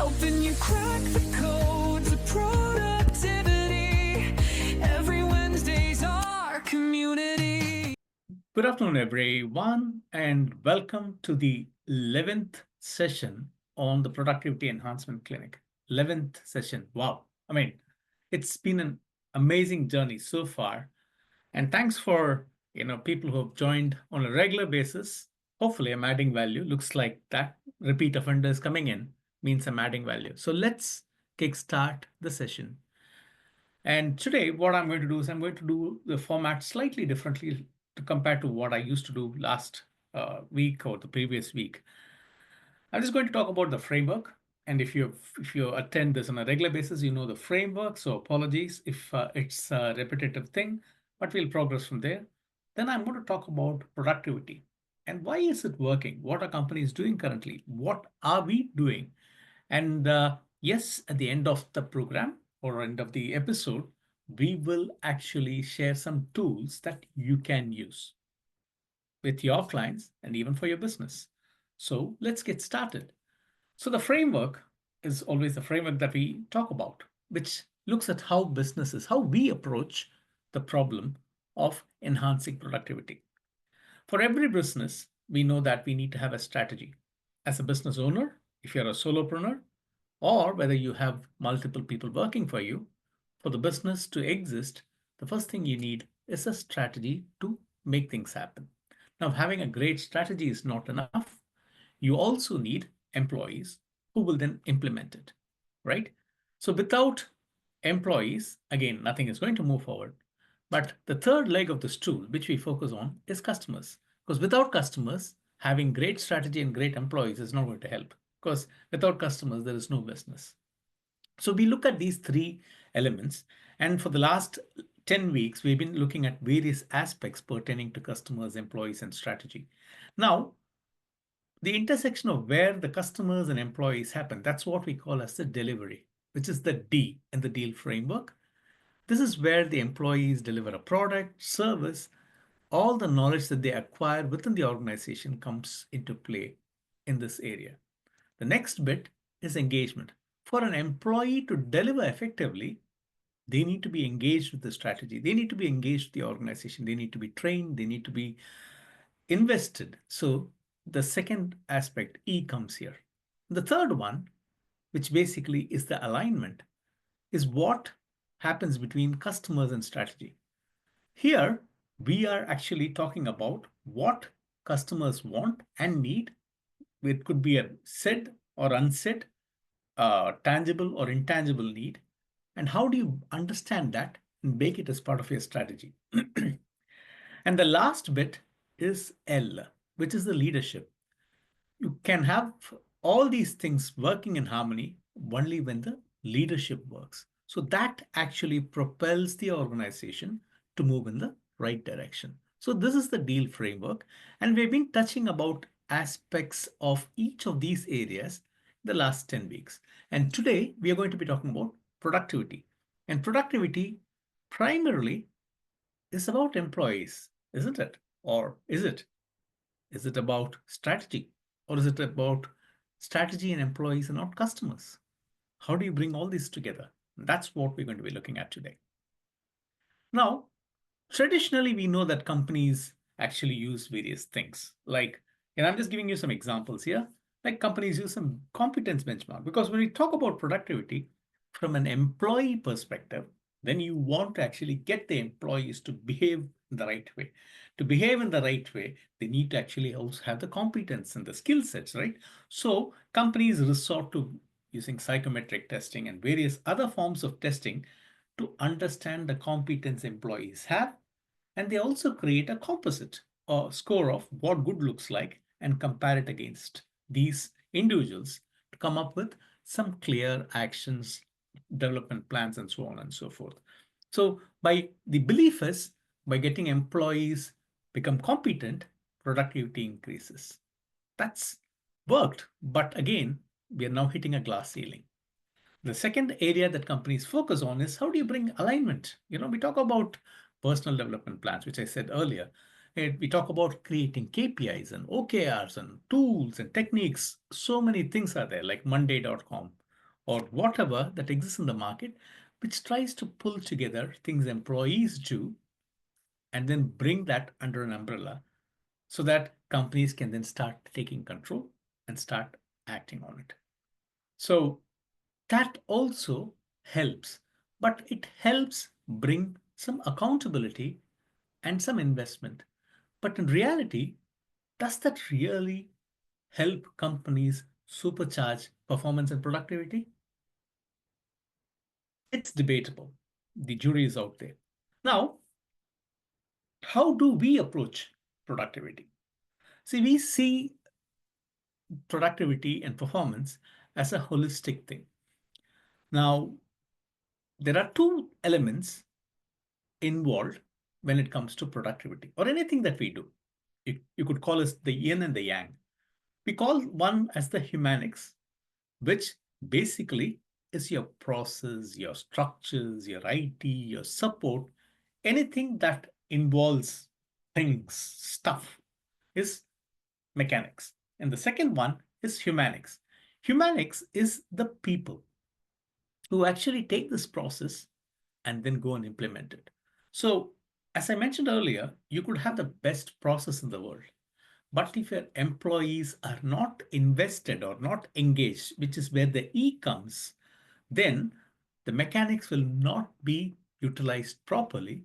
helping you crack the code to productivity. Every Wednesday's our community. Good afternoon, everyone, and welcome to the 11th session on the Productivity Enhancement Clinic. 11th session. Wow. It's been an amazing journey so far. And thanks for, people who have joined on a regular basis. Hopefully, I'm adding value. Looks like that repeat offenders coming in means I'm adding value. So let's kickstart the session. And today, what I'm going to do is I'm going to do the format slightly differently to compare to what I used to do last week or the previous week. I'm just going to talk about the framework. And if you attend this on a regular basis, you know the framework. So apologies if it's a repetitive thing, but we'll progress from there. Then I'm going to talk about productivity and why is it working? What are companies doing currently? What are we doing? And yes, at the end of the program or end of the episode, we will actually share some tools that you can use with your clients and even for your business. So let's get started. So the framework is always the framework that we talk about, which looks at how businesses, how we approach the problem of enhancing productivity. For every business, we know that we need to have a strategy. As a business owner, if you're a solopreneur, or whether you have multiple people working for you, for the business to exist, the first thing you need is a strategy to make things happen. Now, having a great strategy is not enough. You also need employees who will then implement it, right? So without employees, again, nothing is going to move forward. But the third leg of the stool, which we focus on, is customers. Because without customers, having great strategy and great employees is not going to help. Because without customers, there is no business. So we look at these three elements. And for the last 10 weeks, we've been looking at various aspects pertaining to customers, employees, and strategy. Now, the intersection of where the customers and employees happen, that's what we call as the delivery, which is the D in the deal framework. This is where the employees deliver a product, service, all the knowledge that they acquire within the organization comes into play in this area. The next bit is engagement. For an employee to deliver effectively, they need to be engaged with the strategy. They need to be engaged with the organization. They need to be trained. They need to be invested. So the second aspect, E, comes here. The third one, which basically is the alignment, is what happens between customers and strategy. Here, we are actually talking about what customers want and need. It could be a said or unsaid, tangible or intangible need. And how do you understand that and make it as part of your strategy? And the last bit is L, which is the leadership. You can have all these things working in harmony only when the leadership works. So that actually propels the organization to move in the right direction. So this is the deal framework. And we've been touching about aspects of each of these areas the last 10 weeks. And today we are going to be talking about productivity. And productivity primarily is about employees, isn't it? Or is it? Is it about strategy? Or is it about strategy and employees and not customers? How do you bring all this together? That's what we're going to be looking at today. Now, traditionally, we know that companies actually use various things. And I'm just giving you some examples here. Like companies use some competence benchmark because when we talk about productivity from an employee perspective, then you want to actually get the employees to behave in the right way. To behave in the right way, they need to actually also have the competence and the skill sets, right? So companies resort to using psychometric testing and various other forms of testing to understand the competence employees have. And they also create a composite or score of what good looks like and compare it against these individuals to come up with some clear actions, development plans, and so on and so forth. So the belief is by getting employees become competent, productivity increases. That's worked. But again, we are now hitting a glass ceiling. The second area that companies focus on is how do you bring alignment? We talk about personal development plans, which I said earlier. And we talk about creating KPIs and OKRs and tools and techniques. So many things are there, like Monday.com. or whatever that exists in the market, which tries to pull together things employees do and then bring that under an umbrella so that companies can then start taking control and start acting on it. So that also helps, but it helps bring some accountability and some investment. But in reality, does that really help companies supercharge performance and productivity? It's debatable. The jury is out there. Now, how do we approach productivity? See, we see productivity and performance as a holistic thing. Now, there are two elements involved when it comes to productivity or anything that we do. You could call it the yin and the yang. We call one as the humanics, which basically is your process, your structures, your IT, your support, anything that involves things, stuff is mechanics. And the second one is humanics. Humanics is the people who actually take this process and then go and implement it. So, as I mentioned earlier, you could have the best process in the world. But if your employees are not invested or not engaged, which is where the E comes, then the mechanics will not be utilized properly.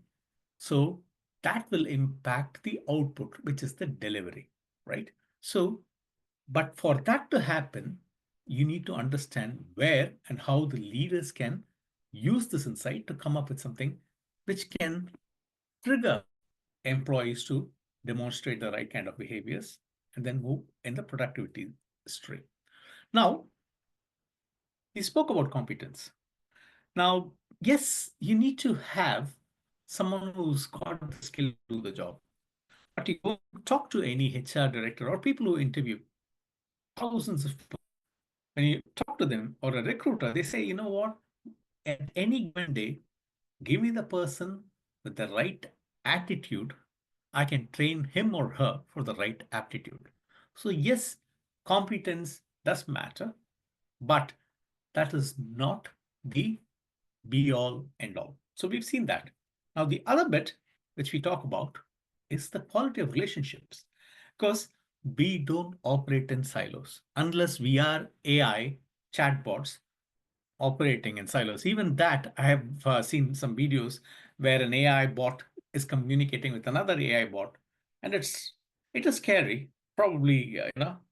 So that will impact the output, which is the delivery, right? So, but for that to happen, you need to understand where and how the leaders can use this insight to come up with something which can trigger employees to demonstrate the right kind of behaviors and then move in the productivity stream. Now, we spoke about competence. Now, yes, you need to have someone who's got the skill to do the job. But you go talk to any HR director or people who interview thousands of people. When you talk to them or a recruiter, they say, you know what, at any given day, give me the person with the right attitude. I can train him or her for the right aptitude. So, yes, competence does matter, but that is not the be all end all. So, we've seen that. Now, the other bit which we talk about is the quality of relationships because we don't operate in silos unless we are AI chatbots operating in silos. Even that, I have seen some videos where an AI bot is communicating with another AI bot, and it is scary. Probably,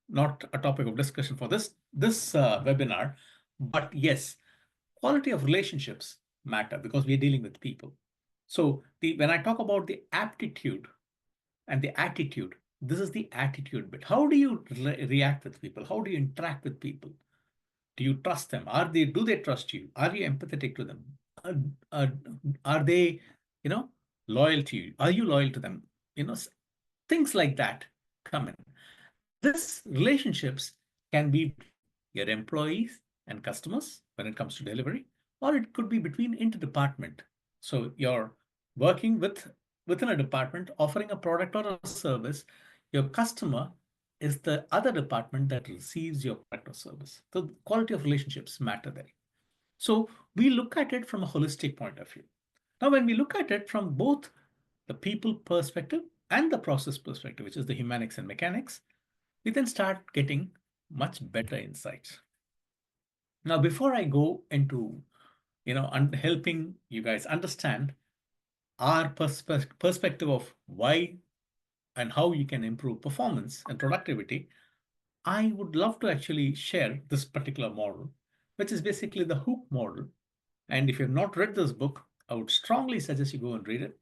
not a topic of discussion for this webinar, but yes, quality of relationships matter because we're dealing with people. So when I talk about the aptitude and the attitude, this is the attitude bit. How do you react with people? How do you interact with people? Do you trust them? Do they trust you? Are you empathetic to them? Uh, uh, are they, you know, loyal to you? Are you loyal to them? Things like that come in. And this relationships can be your employees and customers when it comes to delivery, or it could be between interdepartment. So you're working within a department offering a product or a service. Your customer is the other department that receives your product or service. The quality of relationships matter there. So we look at it from a holistic point of view. Now, when we look at it from both the people perspective and the process perspective, which is the humanics and mechanics, we then start getting much better insights. Now, before I go into helping you guys understand our perspective of why and how you can improve performance and productivity, I would love to actually share this particular model, which is basically the Hook model. And if you've not read this book, I would strongly suggest you go and read it.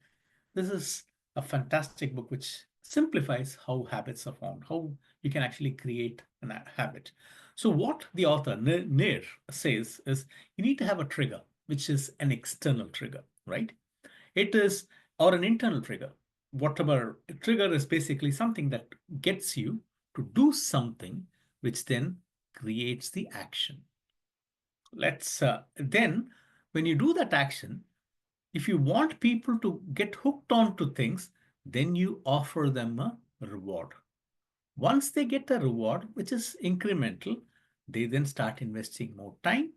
This is a fantastic book which simplifies how habits are formed, how you can actually create a habit. So, what the author, Nair, says is you need to have a trigger, which is an external trigger, right? It is, or an internal trigger. Whatever trigger is basically something that gets you to do something, which then creates the action. Then, when you do that action, if you want people to get hooked onto things, then you offer them a reward. Once they get a reward, which is incremental, they then start investing more time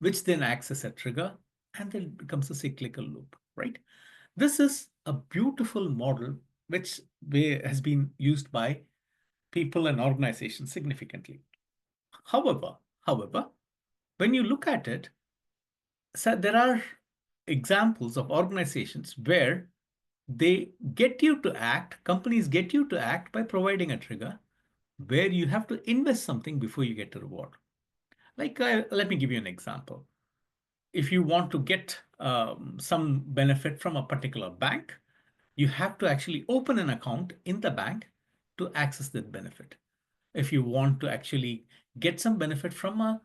which then acts as a trigger and then becomes a cyclical loop, right? This is a beautiful model which has been used by people and organizations significantly. However, when you look at it, so there are examples of organizations where they get you to act, companies get you to act by providing a trigger where you have to invest something before you get a reward. Like, let me give you an example. If you want to get some benefit from a particular bank, you have to actually open an account in the bank to access that benefit. If you want to actually get some benefit from an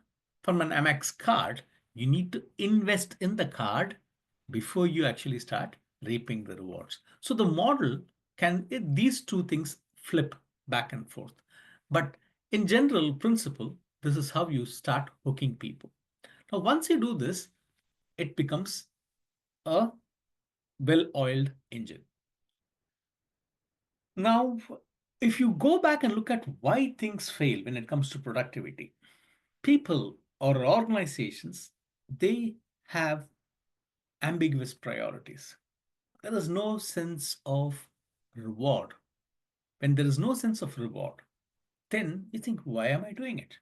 Amex card, you need to invest in the card before you actually start reaping the rewards. So the model these two things flip back and forth. But in general principle, this is how you start hooking people. Now, once you do this, it becomes a well-oiled engine. Now, if you go back and look at why things fail when it comes to productivity, people or organizations, they have ambiguous priorities. There is no sense of reward. When there is no sense of reward, then you think, why am I doing it?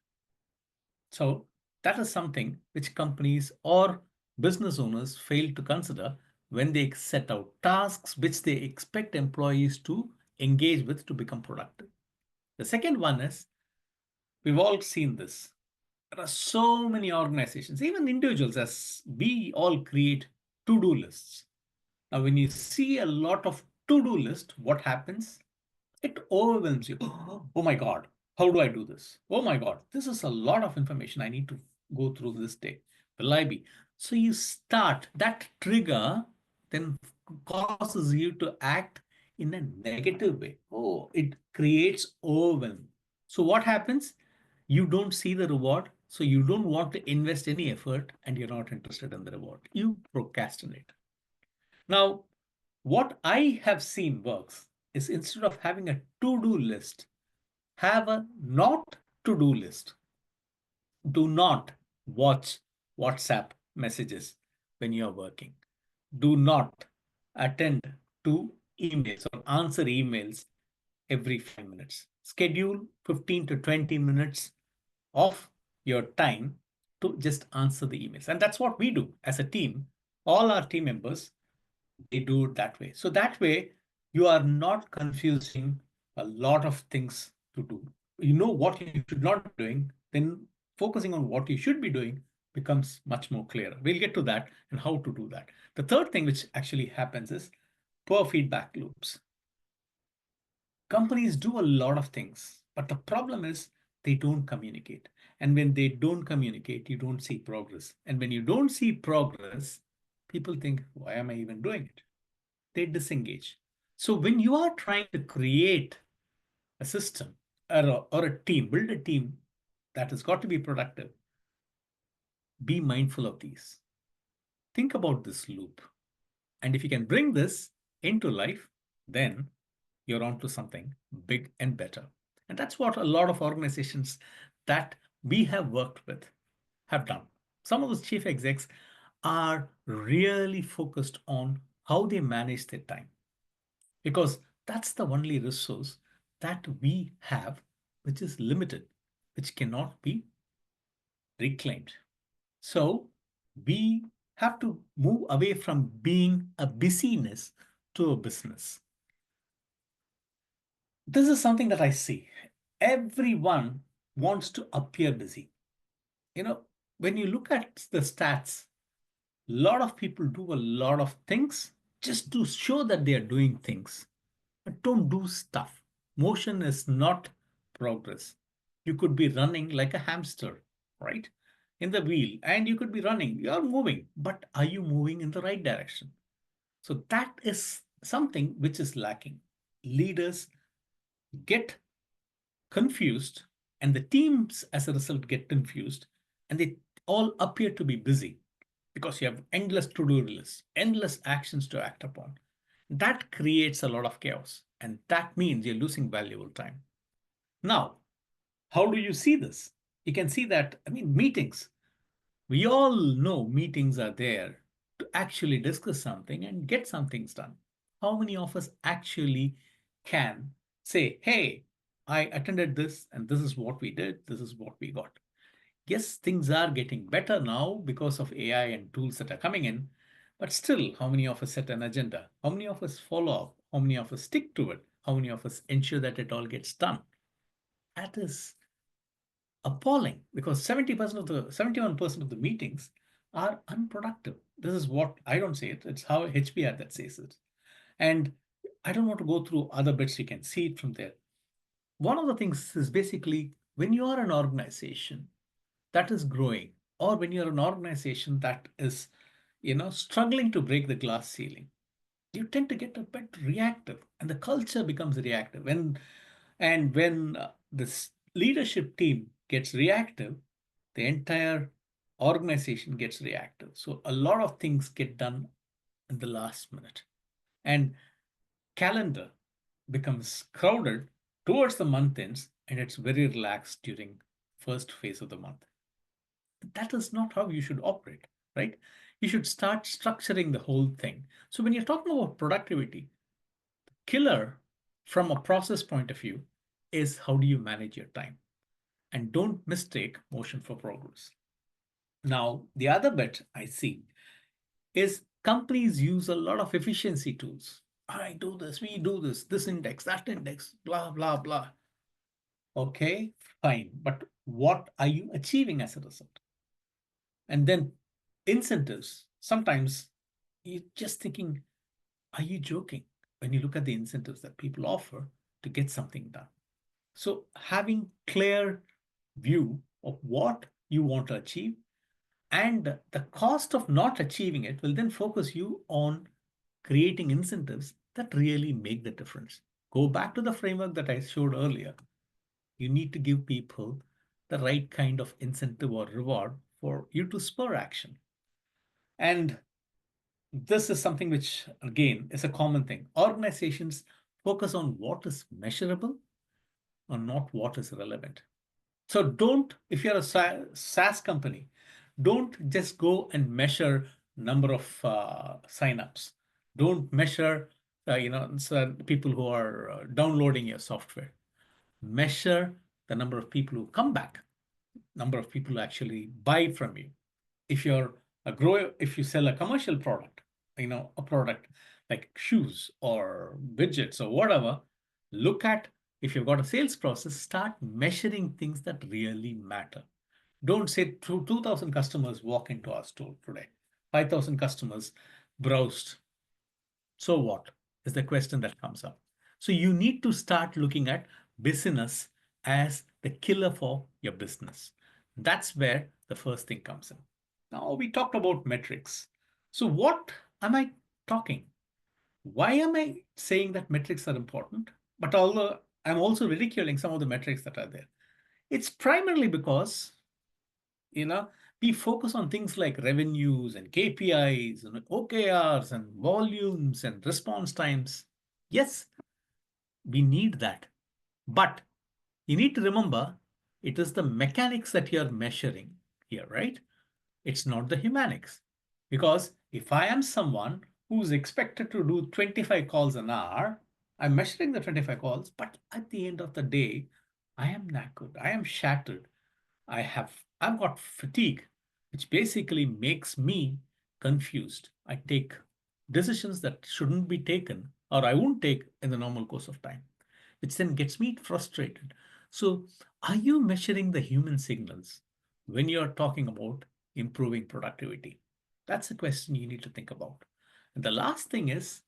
So that is something which companies or business owners fail to consider when they set out tasks which they expect employees to engage with to become productive. The second one is, we've all seen this. There are so many organizations, even individuals, as we all create to-do lists. Now, when you see a lot of to-do list, what happens? It overwhelms you. Oh my God, how do I do this? Oh my God, this is a lot of information I need to go through this day. Will I be? So you start, that trigger then causes you to act in a negative way. Oh, it creates overwhelm. So what happens? You don't see the reward, so you don't want to invest any effort and you're not interested in the reward. You procrastinate. Now, what I have seen works is, instead of having a to-do list, have a not to-do list. Do not watch WhatsApp messages when you're working. Do not attend to emails or answer emails every 5 minutes. Schedule 15 to 20 minutes of your time to just answer the emails. And that's what we do as a team. All our team members, they do it that way. So that way, you are not confusing a lot of things to do. You know what you should not be doing, then focusing on what you should be doing becomes much more clearer. We'll get to that and how to do that. The third thing which actually happens is poor feedback loops. Companies do a lot of things, but the problem is they don't communicate. And when they don't communicate, you don't see progress. And when you don't see progress, people think, why am I even doing it? They disengage. So when you are trying to create a system or a team, build a team that has got to be productive, be mindful of these. Think about this loop. And if you can bring this into life, then you're onto something big and better. And that's what a lot of organizations that we have worked with have done. Some of those chief execs are really focused on how they manage their time, because that's the only resource that we have, which is limited, which cannot be reclaimed. So we have to move away from being a busyness to a business. This is something that I see. Everyone wants to appear busy. When you look at the stats, a lot of people do a lot of things just to show that they are doing things, but don't do stuff. Motion is not progress. You could be running like a hamster, right? In the wheel, and you could be running, you're moving, but are you moving in the right direction? So that is something which is lacking. Leaders get confused, and the teams as a result get confused, and they all appear to be busy because you have endless to-do lists, endless actions to act upon. That creates a lot of chaos, and that means you're losing valuable time. Now, how do you see this? You can see that, meetings. We all know meetings are there to actually discuss something and get some things done. How many of us actually can say, hey, I attended this and this is what we did, this is what we got? Yes, things are getting better now because of AI and tools that are coming in, but still, how many of us set an agenda? How many of us follow up? How many of us stick to it? How many of us ensure that it all gets done? That is appalling because 70% of the 71% of the meetings are unproductive. This is what I don't say it, it's how HBR that says it. And I don't want to go through other bits, you can see it from there. One of the things is basically when you are an organization that is growing, or when you're an organization that is, struggling to break the glass ceiling, you tend to get a bit reactive and the culture becomes reactive. When this leadership team gets reactive, the entire organization gets reactive. So a lot of things get done in the last minute. And calendar becomes crowded towards the month ends and it's very relaxed during first phase of the month. That is not how you should operate, right? You should start structuring the whole thing. So when you're talking about productivity, killer from a process point of view is how do you manage your time? And don't mistake motion for progress. Now, the other bit I see is companies use a lot of efficiency tools. I do this, we do this index, that index, blah, blah, blah. Okay, fine. But what are you achieving as a result? And then incentives. Sometimes you're just thinking, are you joking when you look at the incentives that people offer to get something done? So having clear view of what you want to achieve and the cost of not achieving it will then focus you on creating incentives that really make the difference. Go back to the framework that I showed earlier. You need to give people the right kind of incentive or reward for you to spur action. And this is something which, again, is a common thing. Organizations focus on what is measurable or not what is relevant. So don't, if you're a SaaS company, don't just go and measure number of signups. Don't measure, so people who are downloading your software. Measure the number of people who come back, number of people who actually buy from you. If you're a grower, if you sell a commercial product, a product like shoes or widgets or whatever, look at, if you've got a sales process, start measuring things that really matter. Don't say 2,000 customers walk into our store today, 5,000 customers browsed. So what is the question that comes up? So you need to start looking at business as the killer for your business. That's where the first thing comes in. Now we talked about metrics. So what am I talking? Why am I saying that metrics are important? But although I'm also ridiculing some of the metrics that are there, it's primarily because, you know, we focus on things like revenues and KPIs and OKRs and volumes and response times. Yes, we need that. But you need to remember it is the mechanics that you're measuring here, right? It's not the humanics. Because if I am someone who's expected to do 25 calls an hour, I'm measuring the 25 calls, but at the end of the day, I am knackered, I am shattered. I've got fatigue, which basically makes me confused. I take decisions that shouldn't be taken or I won't take in the normal course of time, which then gets me frustrated. So, are you measuring the human signals when you're talking about improving productivity? That's a question you need to think about. And the last thing is,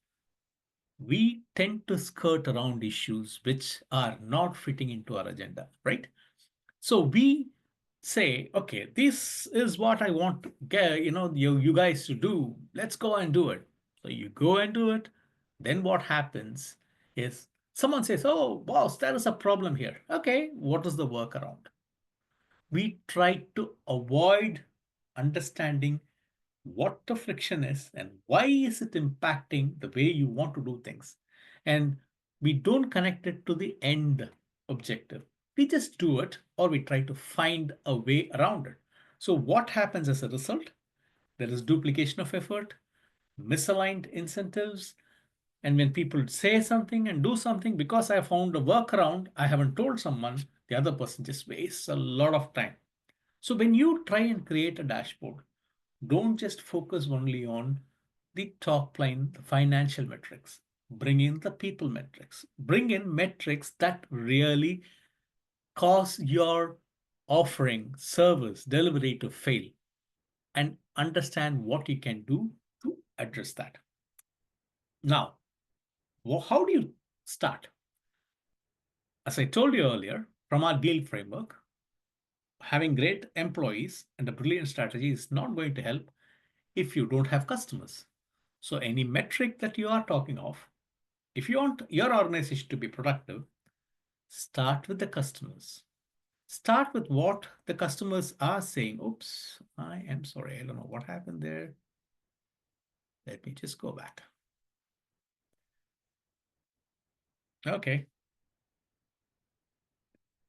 we tend to skirt around issues which are not fitting into our agenda, right? So we say, okay, this is what I want to get, you guys to do. Let's go and do it. So you go and do it. Then what happens is someone says, oh, boss, there is a problem here. Okay, what is the workaround? We try to avoid understanding what the friction is and why is it impacting the way you want to do things. And we don't connect it to the end objective. We just do it or we try to find a way around it. So what happens as a result? There is duplication of effort, misaligned incentives, and when people say something and do something, because I found a workaround, I haven't told someone, the other person just wastes a lot of time. So when you try and create a dashboard, don't just focus only on the top line, the financial metrics. Bring in the people metrics. Bring in metrics that really cause your offering, service, delivery to fail, and understand what you can do to address that. Now, how do you start? As I told you earlier, from our deal framework, having great employees and a brilliant strategy is not going to help if you don't have customers. So, any metric that you are talking of, if you want your organization to be productive, start with the customers. Start with what the customers are saying. Oops, I am sorry. I don't know what happened there. Let me just go back. Okay.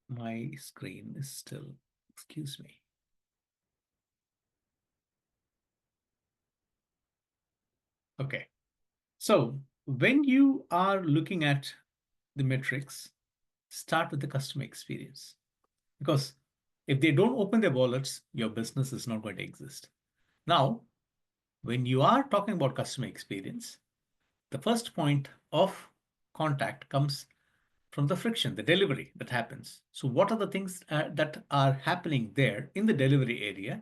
My screen is still, excuse me. Okay. So when you are looking at the metrics, start with the customer experience. Because if they don't open their wallets, your business is not going to exist. Now, when you are talking about customer experience, the first point of contact comes from the friction, the delivery that happens. So, what are the things that are happening there in the delivery area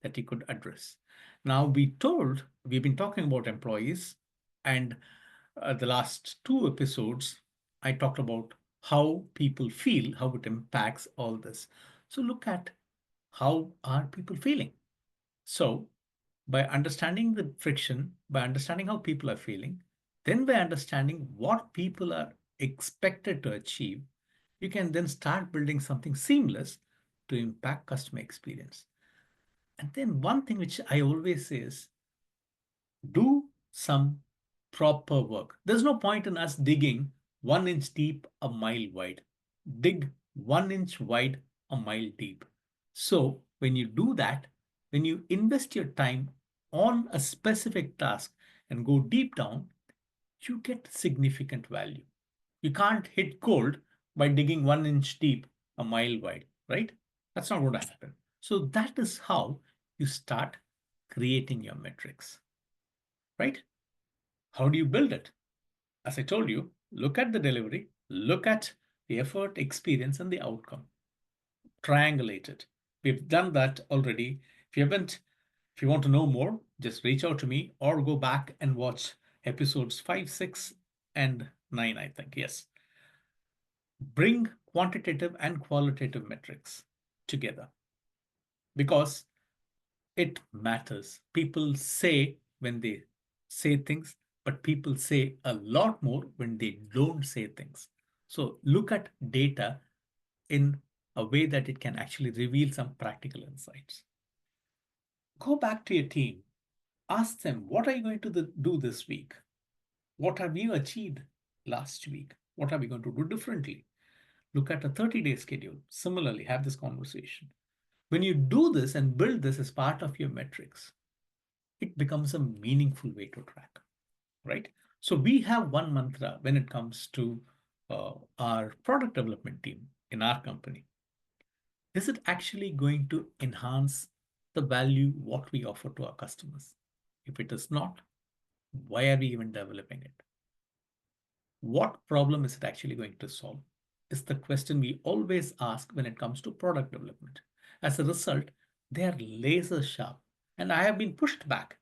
that you could address? Now, we've been talking about employees, and the last two episodes, I talked about how people feel, how it impacts all this. So, look at how are people feeling. So, by understanding the friction, by understanding how people are feeling, then by understanding what people are expected to achieve, you can then start building something seamless to impact customer experience. And then one thing which I always say is do some proper work. There's no point in us digging 1 inch deep, a mile wide. Dig 1 inch wide, a mile deep. So when you do that, when you invest your time on a specific task and go deep down, you get significant value. You can't hit gold by digging 1 inch deep, a mile wide, right? That's not going to happen. So that is how you start creating your metrics, right? How do you build it? As I told you, look at the delivery, look at the effort, experience, and the outcome. Triangulate it. We've done that already. If you haven't, if you want to know more, just reach out to me or go back and watch episodes 5, 6, and 9, I think. Yes. Bring quantitative and qualitative metrics together because it matters. People say when they say things, but people say a lot more when they don't say things. So look at data in a way that it can actually reveal some practical insights. Go back to your team. Ask them, what are you going to do this week? What have you achieved last week? What are we going to do differently? Look at a 30-day schedule. Similarly, have this conversation. When you do this and build this as part of your metrics, it becomes a meaningful way to track, right? So we have one mantra when it comes to our product development team in our company. Is it actually going to enhance the value what we offer to our customers? If it is not, why are we even developing it? What problem is it actually going to solve? Is the question we always ask when it comes to product development. As a result, they are laser sharp. And I have been pushed back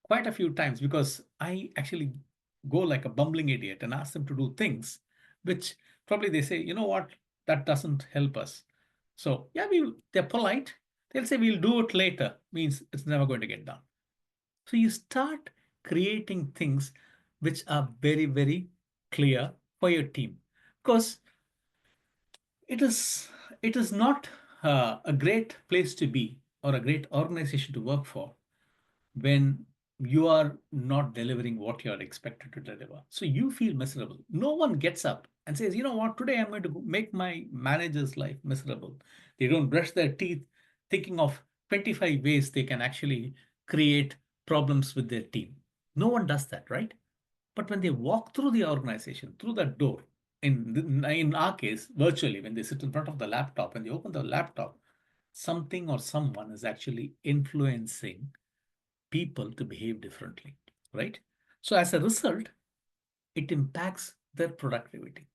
quite a few times because I actually go like a bumbling idiot and ask them to do things which probably they say, you know what, that doesn't help us. So yeah, they're polite. They'll say we'll do it later, means it's never going to get done. So you start creating things which are very, very clear for your team because it is it is not a great place to be or a great organization to work for when you are not delivering what you are expected to deliver. So you feel miserable. No one gets up and says, you know what, today I'm going to make my manager's life miserable. They don't brush their teeth thinking of 25 ways they can actually create problems with their team. No one does that, right? But when they walk through the organization, through that door, in our case, virtually, when they sit in front of the laptop, when they open the laptop, something or someone is actually influencing people to behave differently, right? So as a result, it impacts their productivity.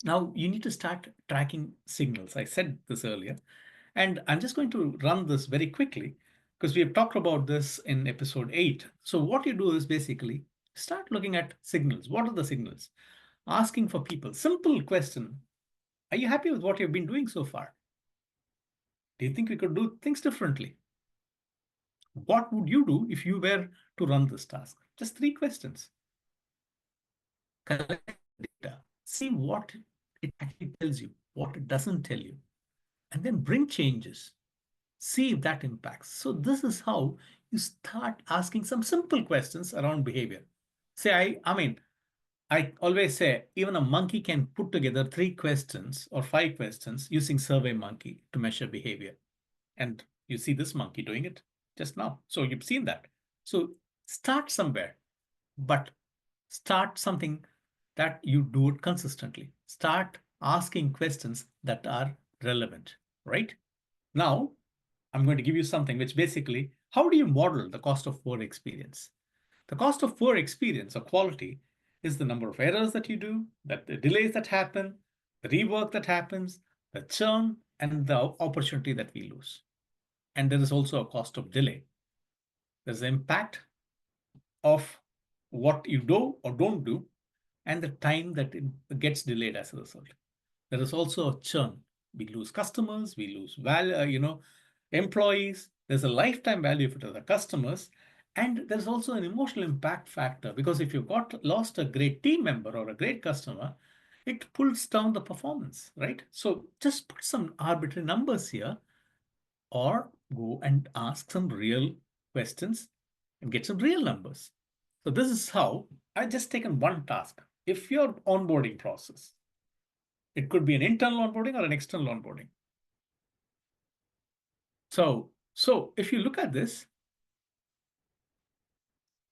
Now you need to start tracking signals. I said this earlier, and I'm just going to run this very quickly because we have talked about this in episode 8. So what you do is basically start looking at signals. What are the signals? Asking for people. Simple question. Are you happy with what you've been doing so far? Do you think we could do things differently? What would you do if you were to run this task? Just 3 questions. Collect data. See what it actually tells you, what it doesn't tell you, and then bring changes. See if that impacts. So this is how you start asking some simple questions around behavior. Say, I always say even a monkey can put together 3 questions or 5 questions using SurveyMonkey to measure behavior. And you see this monkey doing it just now. So you've seen that. So start somewhere, but start something that you do it consistently. Start asking questions that are relevant, right? Now, I'm going to give you something which basically, how do you model the cost of poor experience? The cost of poor experience or quality is the number of errors that you do, that the delays that happen, the rework that happens, the churn, and the opportunity that we lose. And there is also a cost of delay. There's the impact of what you do or don't do, and the time that it gets delayed as a result. There is also a churn. We lose customers, we lose employees. There's a lifetime value for the customers, and there's also an emotional impact factor because if you've lost a great team member or a great customer, it pulls down the performance, right? So just put some arbitrary numbers here, or go and ask some real questions and get some real numbers. So this is how I just taken one task. If your onboarding process, it could be an internal onboarding or an external onboarding. So if you look at this,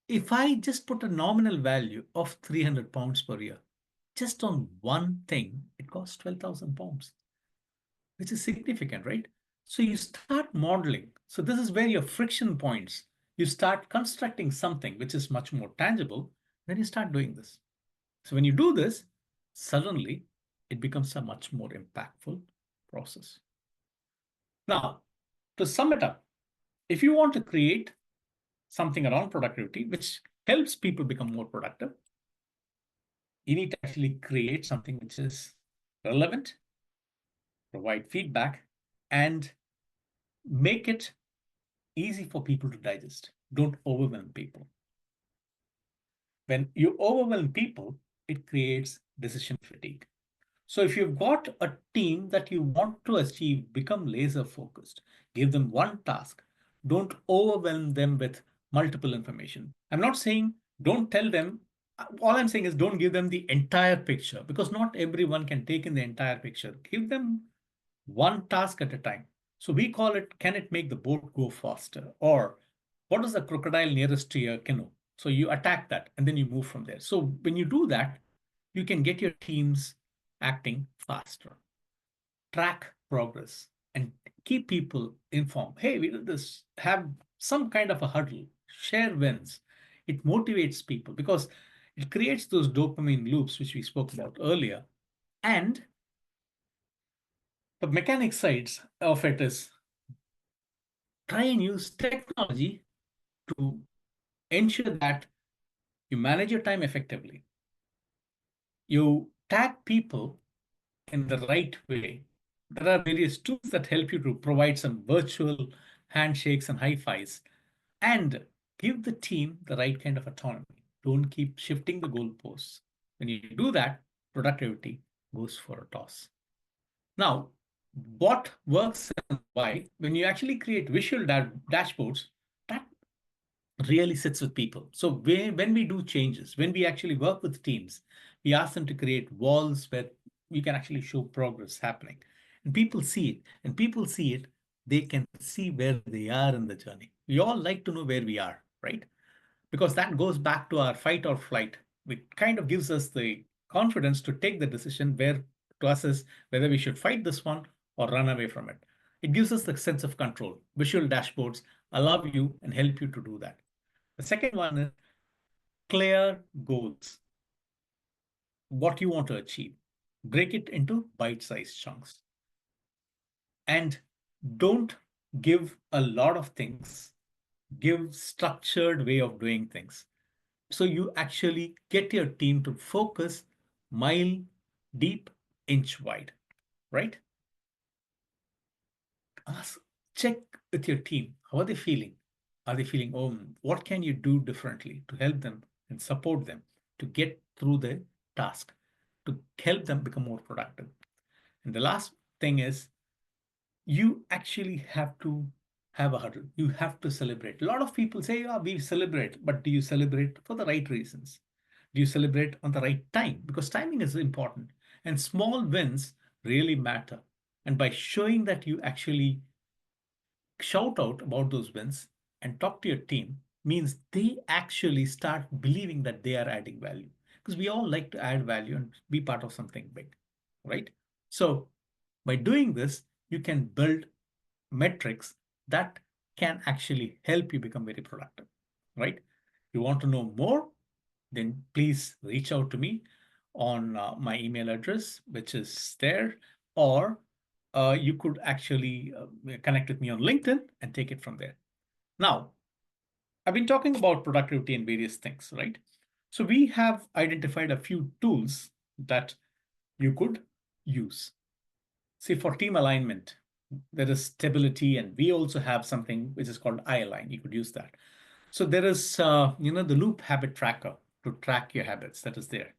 if I just put a nominal value of 300 pounds per year, just on one thing, it costs 12,000 pounds, which is significant, right? So you start modeling. So this is where your friction points. You start constructing something which is much more tangible, then you start doing this. So when you do this, suddenly it becomes a much more impactful process. Now, to sum it up, if you want to create something around productivity, which helps people become more productive, you need to actually create something which is relevant, provide feedback, and make it easy for people to digest. Don't overwhelm people. When you overwhelm people, it creates decision fatigue. So if you've got a team that you want to achieve, become laser focused, give them one task. Don't overwhelm them with multiple information. I'm not saying don't tell them. All I'm saying is don't give them the entire picture because not everyone can take in the entire picture. Give them one task at a time. So we call it, can it make the boat go faster? Or what is the crocodile nearest to your canoe? So you attack that and then you move from there. So when you do that, you can get your teams acting faster. Track progress and keep people informed. Hey, we did this. Have some kind of a huddle, share wins. It motivates people because it creates those dopamine loops, which we spoke about earlier. And the mechanic sides of it is try and use technology to ensure that you manage your time effectively. You tag people in the right way. There are various tools that help you to provide some virtual handshakes and high fives and give the team the right kind of autonomy. Don't keep shifting the goalposts. When you do that, productivity goes for a toss. Now, what works and why? When you actually create visual dashboards, that really sits with people. So when we do changes, when we actually work with teams, we ask them to create walls where we can actually show progress happening. And people see it. And people see it they can see where they are in the journey. We all like to know where we are, right? Because that goes back to our fight or flight. It kind of gives us the confidence to take the decision where to assess whether we should fight this one or run away from it. It gives us the sense of control. Visual dashboards allow you and help you to do that. The second one is clear goals. What you want to achieve. Break it into bite-sized chunks. And don't give a lot of things. Give structured way of doing things. So you actually get your team to focus mile deep, inch wide, right? Ask, check with your team. How are they feeling? Are they feeling, oh, what can you do differently to help them and support them to get through the task, to help them become more productive? And the last thing is you actually have to have a huddle. You have to celebrate. A lot of people say, oh, we celebrate, but do you celebrate for the right reasons? Do you celebrate on the right time? Because timing is important and small wins really matter. And by showing that you actually shout out about those wins and talk to your team means they actually start believing that they are adding value. Because we all like to add value and be part of something big, right? So by doing this, you can build metrics that can actually help you become very productive, right? You want to know more? Then please reach out to me on my email address, which is there, or you could actually connect with me on LinkedIn and take it from there. Now, I've been talking about productivity and various things, right? So we have identified a few tools that you could use. See, for team alignment, there is stability, and we also have something which is called iAlign. You could use that. So there is, the Loop habit tracker to track your habits that is there.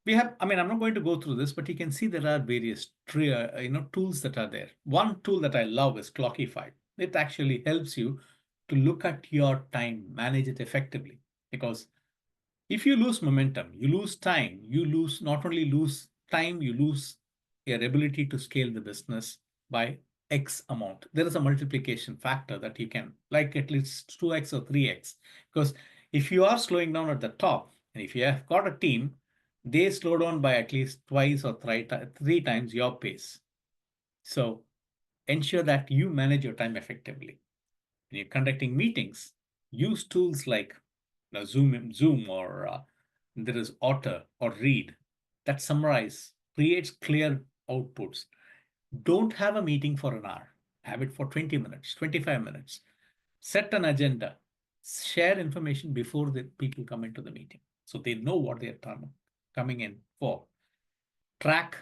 We have, I mean, I'm not going to go through this, but you can see there are various, tools that are there. One tool that I love is Clockify. It actually helps you to look at your time, manage it effectively. Because if you lose momentum, you lose time, you lose not only lose time, you lose your ability to scale the business by X amount. There is a multiplication factor that you can, like at least 2x or 3x. Because if you are slowing down at the top, and if you have got a team, they slow down by at least twice or three times your pace. So ensure that you manage your time effectively. When you're conducting meetings, use tools like Zoom, or there is Otter or Read that summarize, creates clear outputs. Don't have a meeting for an hour. Have it for 20 minutes, 25 minutes. Set an agenda. Share information before the people come into the meeting so they know what they're coming in for. Track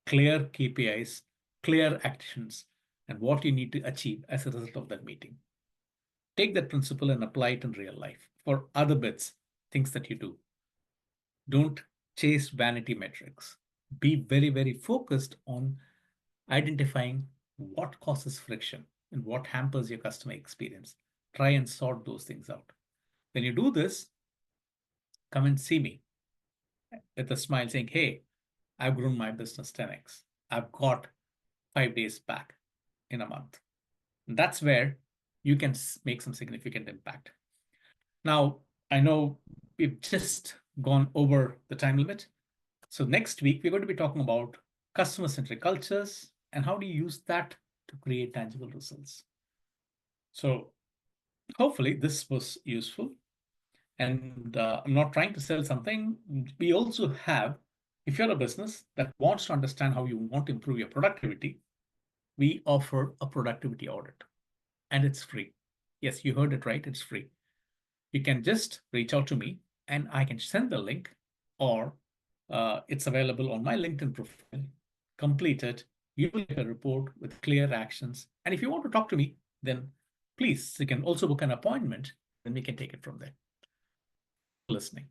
clear KPIs, clear actions, and what you need to achieve as a result of that meeting. Take that principle and apply it in real life for other bits, things that you do. Don't chase vanity metrics. Be very, very focused on identifying what causes friction and what hampers your customer experience. Try and sort those things out. When you do this, come and see me with a smile saying, hey, I've grown my business 10x. I've got 5 days back in a month. And that's where you can make some significant impact. Now, I know we've just gone over the time limit. So next week, we're going to be talking about customer-centric cultures and how do you use that to create tangible results. So hopefully this was useful. And I'm not trying to sell something. We also have, if you're a business that wants to understand how you want to improve your productivity, we offer a productivity audit and it's free. Yes, you heard it right, it's free. You can just reach out to me and I can send the link, or it's available on my LinkedIn profile. Complete it. You will get a report with clear actions. And if you want to talk to me, then please, you can also book an appointment and we can take it from there. Listening.